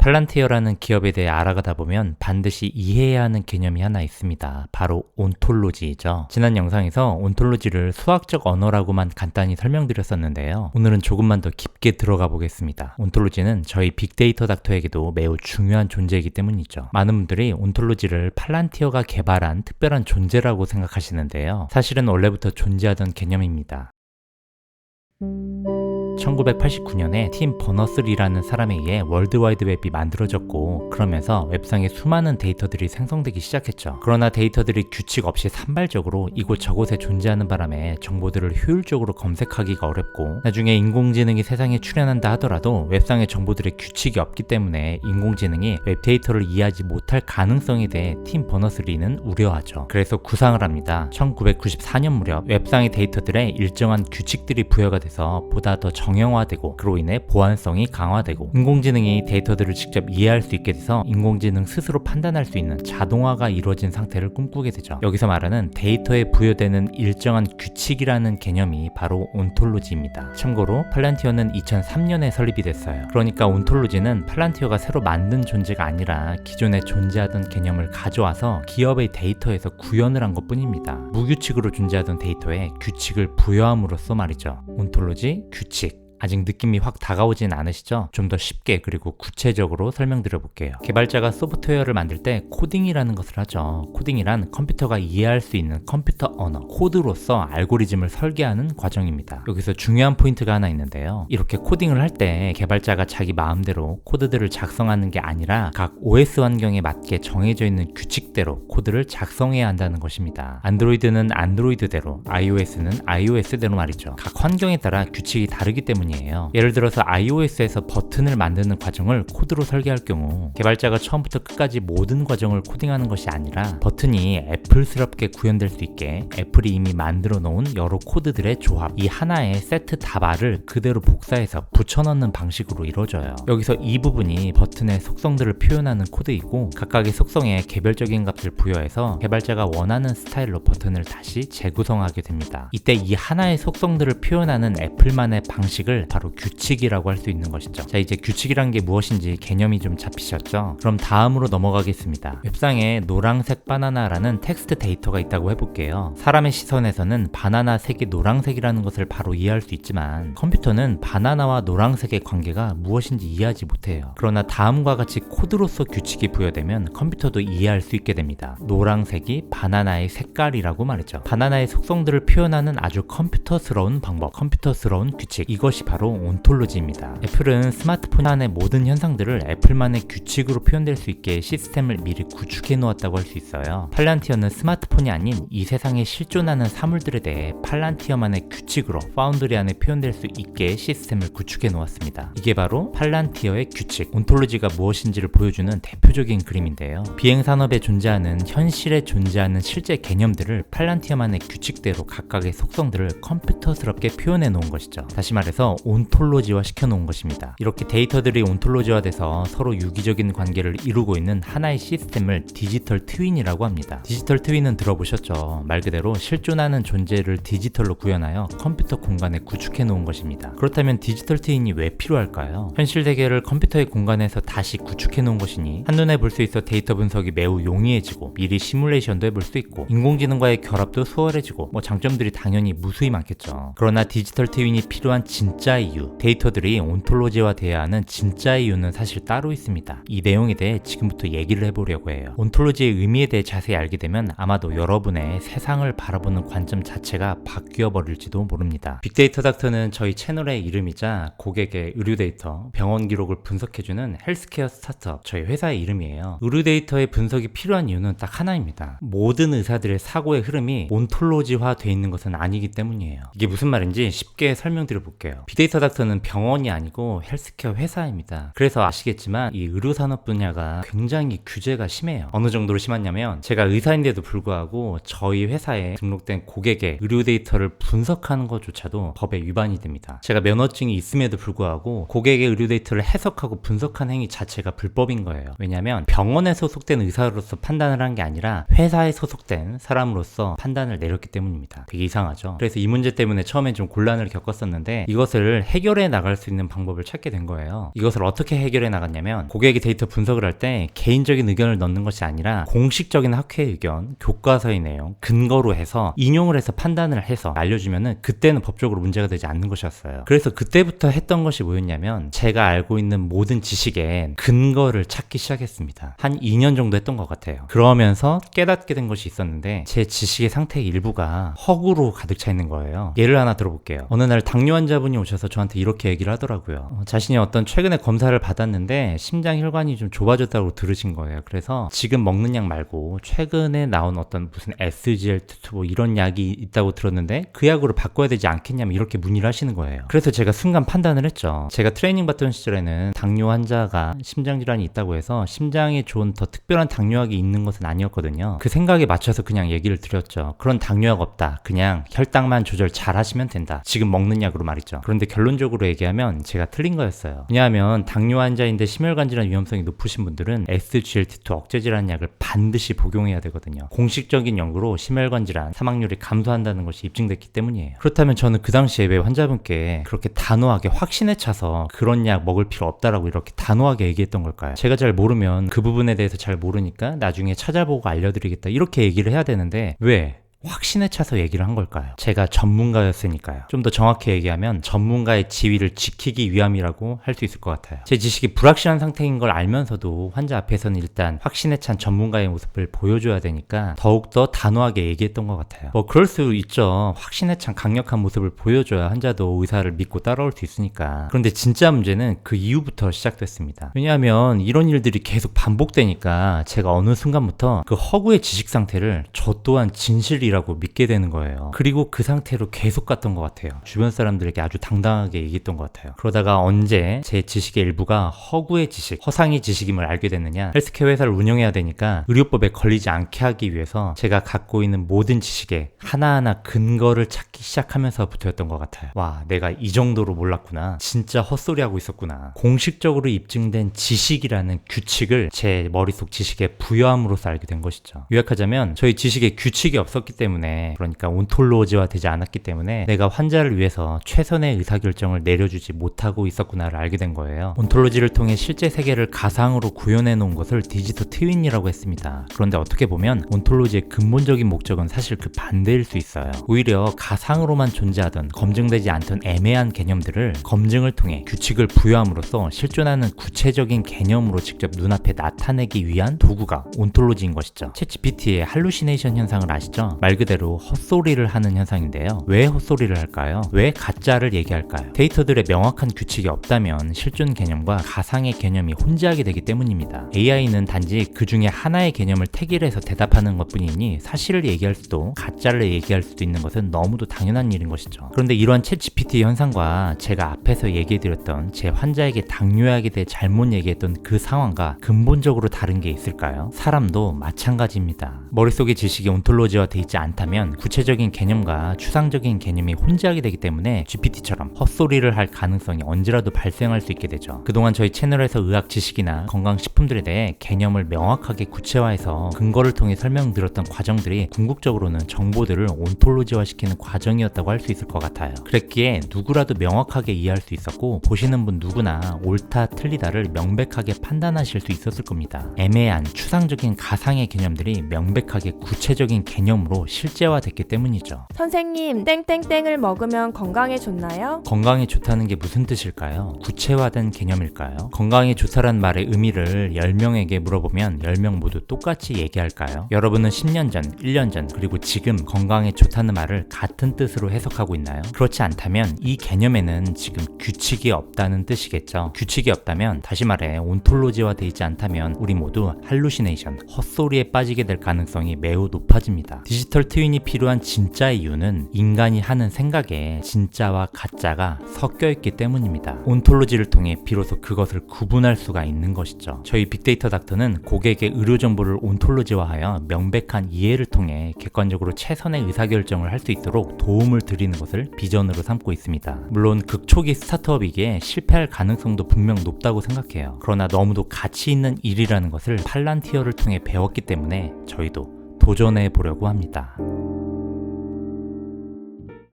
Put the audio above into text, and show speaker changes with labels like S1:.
S1: 팔란티어라는 기업에 대해 알아가다 보면 반드시 이해해야 하는 개념이 하나 있습니다. 바로 온톨로지이죠. 지난 영상에서 온톨로지를 수학적 언어라고만 간단히 설명드렸었는데요. 오늘은 조금만 더 깊게 들어가 보겠습니다. 온톨로지는 저희 빅데이터 닥터에게도 매우 중요한 존재이기 때문이죠. 많은 분들이 온톨로지를 팔란티어가 개발한 특별한 존재라고 생각하시는데요. 사실은 원래부터 존재하던 개념입니다. 1989년에 팀 버너스리라는 사람에 의해 월드와이드웹이 만들어졌고, 그러면서 웹상에 수많은 데이터들이 생성되기 시작했죠. 그러나 데이터들이 규칙 없이 산발적으로 이곳저곳에 존재하는 바람에 정보들을 효율적으로 검색하기가 어렵고, 나중에 인공지능이 세상에 출현한다 하더라도 웹상의 정보들의 규칙이 없기 때문에 인공지능이 웹 데이터를 이해하지 못할 가능성에 대해 팀 버너스리는 우려하죠. 그래서 구상을 합니다. 1994년 무렵 웹상의 데이터들에 일정한 규칙들이 부여가 돼서 보다 더 정형화되고, 그로 인해 보안성이 강화되고, 인공지능이 데이터들을 직접 이해할 수 있게 돼서 인공지능 스스로 판단할 수 있는 자동화가 이루어진 상태를 꿈꾸게 되죠. 여기서 말하는 데이터에 부여되는 일정한 규칙이라는 개념이 바로 온톨로지입니다. 참고로 팔란티어는 2003년에 설립이 됐어요. 그러니까 온톨로지는 팔란티어가 새로 만든 존재가 아니라 기존에 존재하던 개념을 가져와서 기업의 데이터에서 구현을 한 것뿐입니다. 무규칙으로 존재하던 데이터에 규칙을 부여함으로써 말이죠. 온톨로지, 규칙. 아직 느낌이 확 다가오진 않으시죠? 좀 더 쉽게 그리고 구체적으로 설명드려 볼게요. 개발자가 소프트웨어를 만들 때 코딩이라는 것을 하죠. 코딩이란 컴퓨터가 이해할 수 있는 컴퓨터 언어, 코드로서 알고리즘을 설계하는 과정입니다. 여기서 중요한 포인트가 하나 있는데요. 이렇게 코딩을 할 때 개발자가 자기 마음대로 코드들을 작성하는 게 아니라 각 OS 환경에 맞게 정해져 있는 규칙대로 코드를 작성해야 한다는 것입니다. 안드로이드는 안드로이드대로, iOS는 iOS대로 말이죠. 각 환경에 따라 규칙이 다르기 때문에 예를 들어서 iOS에서 버튼을 만드는 과정을 코드로 설계할 경우 개발자가 처음부터 끝까지 모든 과정을 코딩하는 것이 아니라 버튼이 애플스럽게 구현될 수 있게 애플이 이미 만들어 놓은 여러 코드들의 조합, 이 하나의 세트 답안을 그대로 복사해서 붙여넣는 방식으로 이루어져요. 여기서 이 부분이 버튼의 속성들을 표현하는 코드이고, 각각의 속성에 개별적인 값을 부여해서 개발자가 원하는 스타일로 버튼을 다시 재구성하게 됩니다. 이때 이 하나의 속성들을 표현하는 애플만의 방식을 바로 규칙이라고 할 수 있는 것이죠. 자, 이제 규칙이란 게 무엇인지 개념이 좀 잡히셨죠? 그럼 다음으로 넘어가겠습니다. 웹상에 노란색 바나나라는 텍스트 데이터가 있다고 해볼게요. 사람의 시선에서는 바나나 색이 노란색이라는 것을 바로 이해할 수 있지만 컴퓨터는 바나나와 노란색의 관계가 무엇인지 이해하지 못해요. 그러나 다음과 같이 코드로서 규칙이 부여되면 컴퓨터도 이해할 수 있게 됩니다. 노란색이 바나나의 색깔이라고 말이죠. 바나나의 속성들을 표현하는 아주 컴퓨터스러운 방법, 컴퓨터스러운 규칙, 이것이 바로 온톨로지입니다. 애플은 스마트폰 안의 모든 현상들을 애플만의 규칙으로 표현될 수 있게 시스템을 미리 구축해 놓았다고 할 수 있어요. 팔란티어는 스마트폰이 아닌 이 세상에 실존하는 사물들에 대해 팔란티어만의 규칙으로 파운드리 안에 표현될 수 있게 시스템을 구축해 놓았습니다. 이게 바로 팔란티어의 규칙, 온톨로지가 무엇인지를 보여주는 대표적인 그림인데요. 비행산업에 존재하는, 현실에 존재하는 실제 개념들을 팔란티어만의 규칙대로 각각의 속성들을 컴퓨터스럽게 표현해 놓은 것이죠. 다시 말해서 온톨로지화 시켜놓은 것입니다. 이렇게 데이터들이 온톨로지화돼서 서로 유기적인 관계를 이루고 있는 하나의 시스템을 디지털 트윈이라고 합니다. 디지털 트윈은 들어보셨죠? 말 그대로 실존하는 존재를 디지털로 구현하여 컴퓨터 공간에 구축해놓은 것입니다. 그렇다면 디지털 트윈이 왜 필요할까요? 현실 세계를 컴퓨터의 공간에서 다시 구축해놓은 것이니 한눈에 볼 수 있어 데이터 분석이 매우 용이해지고, 미리 시뮬레이션도 해볼 수 있고, 인공지능과의 결합도 수월해지고, 장점들이 당연히 무수히 많겠죠. 그러나 디지털 트윈이 필요한 진짜 이유, 데이터들이 온톨로지화 돼야 하는 진짜 이유는 사실 따로 있습니다. 이 내용에 대해 지금부터 얘기를 해보려고 해요. 온톨로지의 의미에 대해 자세히 알게 되면 아마도 여러분의 세상을 바라보는 관점 자체가 바뀌어 버릴지도 모릅니다. 빅데이터 닥터는 저희 채널의 이름이자 고객의 의료 데이터, 병원 기록을 분석해주는 헬스케어 스타트업, 저희 회사의 이름이에요. 의료 데이터의 분석이 필요한 이유는 딱 하나입니다. 모든 의사들의 사고의 흐름이 온톨로지화 돼 있는 것은 아니기 때문이에요. 이게 무슨 말인지 쉽게 설명드려 볼게요. 빅데이터 닥터는 병원이 아니고 헬스케어 회사입니다. 그래서 아시겠지만 이 의료산업 분야가 굉장히 규제가 심해요. 어느 정도로 심하냐면, 제가 의사인데도 불구하고 저희 회사에 등록된 고객의 의료 데이터를 분석하는 것조차도 법에 위반이 됩니다. 제가 면허증이 있음에도 불구하고 고객의 의료 데이터를 해석하고 분석한 행위 자체가 불법인 거예요. 왜냐하면 병원에 소속된 의사로서 판단을 한 게 아니라 회사에 소속된 사람으로서 판단을 내렸기 때문입니다. 되게 이상하죠. 그래서 이 문제 때문에 처음엔 좀 곤란을 겪었었는데, 이것을 이것을 해결해 나갈 수 있는 방법을 찾게 된 거예요. 이것을 어떻게 해결해 나갔냐면, 고객의 데이터 분석을 할 때 개인적인 의견을 넣는 것이 아니라 공식적인 학회 의견, 교과서의 내용, 근거로 해서 인용을 해서 판단을 해서 알려주면은 그때는 법적으로 문제가 되지 않는 것이었어요. 그래서 그때부터 했던 것이 뭐였냐면, 제가 알고 있는 모든 지식에 근거를 찾기 시작했습니다. 한 2년 정도 했던 것 같아요. 그러면서 깨닫게 된 것이 있었는데, 제 지식의 상태의 일부가 허구로 가득 차 있는 거예요. 예를 하나 들어볼게요. 어느 날 당뇨 환자분이 오셔서 저한테 이렇게 얘기를 하더라고요. 자신이 어떤 최근에 검사를 받았는데 심장 혈관이 좀 좁아졌다고 들으신 거예요. 그래서 지금 먹는 약 말고 최근에 나온 어떤 무슨 SGLT2 뭐 이런 약이 있다고 들었는데 그 약으로 바꿔야 되지 않겠냐면 이렇게 문의를 하시는 거예요. 그래서 제가 순간 판단을 했죠. 제가 트레이닝 받던 시절에는 당뇨 환자가 심장질환이 있다고 해서 심장에 좋은 더 특별한 당뇨약이 있는 것은 아니었거든요. 그 생각에 맞춰서 그냥 얘기를 드렸죠. 그런 당뇨약 없다. 그냥 혈당만 조절 잘 하시면 된다. 지금 먹는 약으로 말이죠. 그런데 결론적으로 얘기하면 제가 틀린 거였어요. 왜냐하면 당뇨 환자인데 심혈관 질환 위험성이 높으신 분들은 SGLT2 억제 질환 약을 반드시 복용해야 되거든요. 공식적인 연구로 심혈관 질환 사망률이 감소한다는 것이 입증됐기 때문이에요. 그렇다면 저는 그 당시에 왜 환자분께 그렇게 단호하게 확신에 차서 그런 약 먹을 필요 없다라고 이렇게 단호하게 얘기했던 걸까요? 제가 잘 모르면 그 부분에 대해서 잘 모르니까 나중에 찾아보고 알려드리겠다 이렇게 얘기를 해야 되는데 왜 확신에 차서 얘기를 한 걸까요? 제가 전문가였으니까요. 좀 더 정확히 얘기하면 전문가의 지위를 지키기 위함이라고 할 수 있을 것 같아요. 제 지식이 불확실한 상태인 걸 알면서도 환자 앞에서는 일단 확신에 찬 전문가의 모습을 보여줘야 되니까 더욱더 단호하게 얘기했던 것 같아요. 뭐 그럴 수 있죠. 확신에 찬 강력한 모습을 보여줘야 환자도 의사를 믿고 따라올 수 있으니까. 그런데 진짜 문제는 그 이후부터 시작됐습니다. 왜냐하면 이런 일들이 계속 반복되니까 제가 어느 순간부터 그 허구의 지식 상태를 저 또한 진실이라고 믿게 되는 거예요. 그리고 그 상태로 계속 갔던 것 같아요. 주변 사람들에게 아주 당당하게 얘기했던 것 같아요. 그러다가 언제 제 지식의 일부가 허구의 지식, 허상의 지식임을 알게 됐느냐. 헬스케어 회사를 운영해야 되니까 의료법에 걸리지 않게 하기 위해서 제가 갖고 있는 모든 지식에 하나하나 근거를 찾기 시작하면서부터였던 것 같아요. 와, 내가 이 정도로 몰랐구나. 진짜 헛소리하고 있었구나. 공식적으로 입증된 지식이라는 규칙을 제 머릿속 지식에 부여함으로써 알게 된 것이죠. 요약하자면 저희 지식에 규칙이 없었기 때문에, 그러니까 온톨로지화 되지 않았기 때문에 내가 환자를 위해서 최선의 의사결정을 내려주지 못하고 있었구나를 알게 된 거예요. 온톨로지를 통해 실제 세계를 가상으로 구현해 놓은 것을 디지털 트윈이라고 했습니다. 그런데 어떻게 보면 온톨로지의 근본적인 목적은 사실 그 반대일 수 있어요. 오히려 가상으로만 존재하던 검증되지 않던 애매한 개념들을 검증을 통해 규칙을 부여함으로써 실존하는 구체적인 개념으로 직접 눈앞에 나타내기 위한 도구가 온톨로지인 것이죠. 챗GPT의 할루시네이션 현상을 아시죠? 말 그대로 헛소리를 하는 현상인데요. 왜 헛소리를 할까요? 왜 가짜를 얘기할까요? 데이터들의 명확한 규칙이 없다면 실존 개념과 가상의 개념이 혼재하게 되기 때문입니다. AI는 단지 그 중에 하나의 개념을 택일해서 대답하는 것뿐이니 사실을 얘기할 수도 가짜를 얘기할 수도 있는 것은 너무도 당연한 일인 것이죠. 그런데 이러한 챗GPT 현상과 제가 앞에서 얘기해드렸던 제 환자에게 당뇨약에 대해 잘못 얘기했던 그 상황과 근본적으로 다른 게 있을까요? 사람도 마찬가지입니다. 머릿속의 지식이 온톨로지화 돼 있지 않다면 구체적인 개념과 추상적인 개념이 혼재하게 되기 때문에 GPT처럼 헛소리를 할 가능성이 언제라도 발생할 수 있게 되죠. 그동안 저희 채널에서 의학 지식이나 건강식품들에 대해 개념을 명확하게 구체화해서 근거를 통해 설명드렸던 과정들이 궁극적으로는 정보들을 온톨로지화시키는 과정이었다고 할 수 있을 것 같아요. 그랬기에 누구라도 명확하게 이해할 수 있었고 보시는 분 누구나 옳다 틀리다를 명백하게 판단하실 수 있었을 겁니다. 애매한 추상적인 가상의 개념들이 명백하게 구체적인 개념으로 실제화됐기 때문이죠.
S2: 선생님, 땡땡땡을 먹으면 건강에 좋나요?
S1: 건강에 좋다는 게 무슨 뜻일까요? 구체화된 개념일까요? 건강에 좋다란 말의 의미를 10명에게 물어보면 10명 모두 똑같이 얘기할까요? 여러분은 10년 전, 1년 전, 그리고 지금 건강에 좋다는 말을 같은 뜻으로 해석하고 있나요? 그렇지 않다면 이 개념에는 지금 규칙이 없다는 뜻이겠죠. 규칙이 없다면, 다시 말해 온톨로지화 되어 있지 않다면 우리 모두 할루시네이션, 헛소리에 빠지게 될 가능성이 매우 높아집니다. 디지털 트윈이 필요한 진짜 이유는 인간이 하는 생각에 진짜와 가짜가 섞여 있기 때문입니다. 온톨로지를 통해 비로소 그것을 구분할 수가 있는 것이죠. 저희 빅데이터 닥터는 고객의 의료 정보를 온톨로지화하여 명백한 이해를 통해 객관적으로 최선의 의사결정을 할 수 있도록 도움을 드리는 것을 비전으로 삼고 있습니다. 물론 극초기 스타트업이기에 실패할 가능성도 분명 높다고 생각해요. 그러나 너무도 가치 있는 일이라는 것을 팔란티어를 통해 배웠기 때문에 저희도 도전해 보려고 합니다.